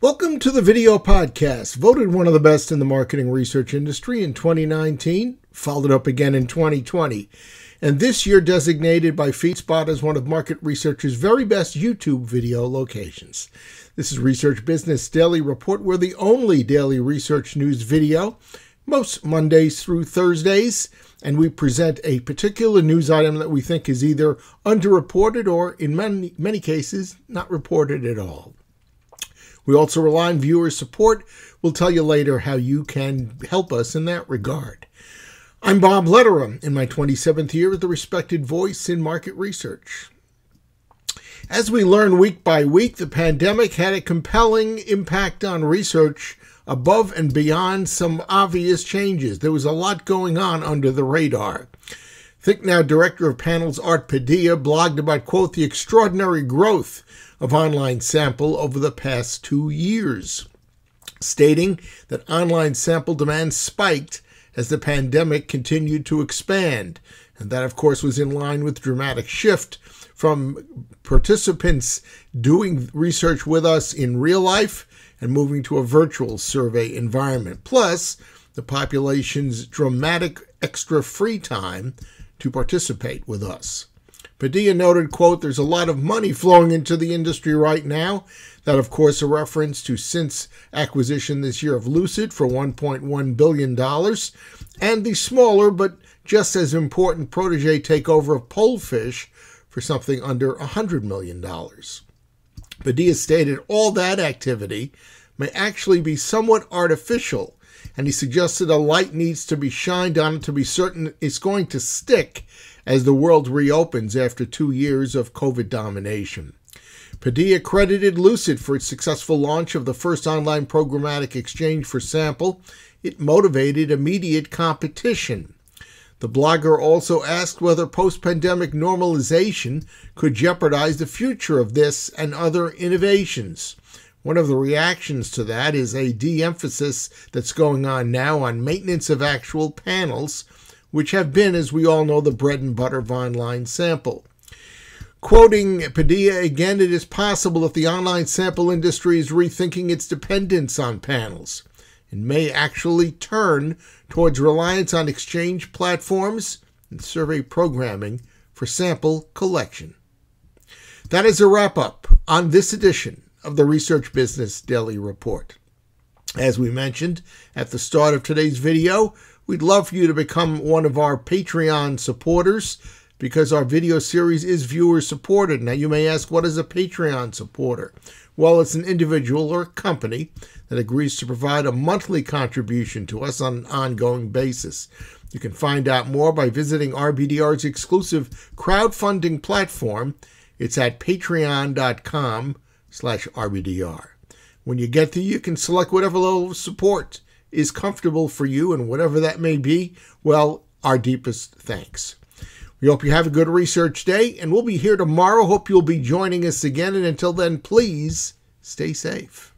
Welcome to the video podcast, voted one of the best in the marketing research industry in 2019, followed up again in 2020, and this year designated by FeedSpot as one of Market Research's very best YouTube video locations. This is Research Business Daily Report. We're the only daily research news video, most Mondays through Thursdays, and we present a particular news item that we think is either underreported or, in many cases, not reported at all. We also rely on viewer support. We'll tell you later how you can help us in that regard. I'm Bob Lederer, in my 27th year as the respected voice in market research. As we learn week by week, the pandemic had a compelling impact on research above and beyond some obvious changes. There was a lot going on under the radar. Think Now Director of Panels Art Padilla blogged about, quote, the extraordinary growth of online sample over the past 2 years, stating that online sample demand spiked as the pandemic continued to expand. And that, of course, was in line with dramatic shift from participants doing research with us in real life and moving to a virtual survey environment, plus the population's dramatic extra free time to participate with us. Padilla noted, quote, there's a lot of money flowing into the industry right now. That, of course, a reference to Cint's acquisition this year of Lucid for $1.1 billion and the smaller but just as important protege takeover of Polefish for something under $100 million. Padilla stated all that activity may actually be somewhat artificial, and he suggested a light needs to be shined on it to be certain it's going to stick as the world reopens after 2 years of COVID domination. Padilla credited Lucid for its successful launch of the first online programmatic exchange for sample. It motivated immediate competition. The blogger also asked whether post-pandemic normalization could jeopardize the future of this and other innovations. One of the reactions to that is a de-emphasis that's going on now on maintenance of actual panels, which have been, as we all know, the bread and butter of online sample. Quoting Padilla again, it is possible that the online sample industry is rethinking its dependence on panels and may actually turn towards reliance on exchange platforms and survey programming for sample collection. That is a wrap-up on this edition of the Research Business Daily Report. As we mentioned at the start of today's video, we'd love for you to become one of our Patreon supporters because our video series is viewer supported. Now you may ask, what is a Patreon supporter? Well, it's an individual or company that agrees to provide a monthly contribution to us on an ongoing basis. You can find out more by visiting RBDR's exclusive crowdfunding platform. It's at patreon.com/RBDR. When you get there, you can select whatever level of support is comfortable for you, and whatever that may be, well, our deepest thanks. We hope you have a good research day, and we'll be here tomorrow. Hope you'll be joining us again, and until then, please stay safe.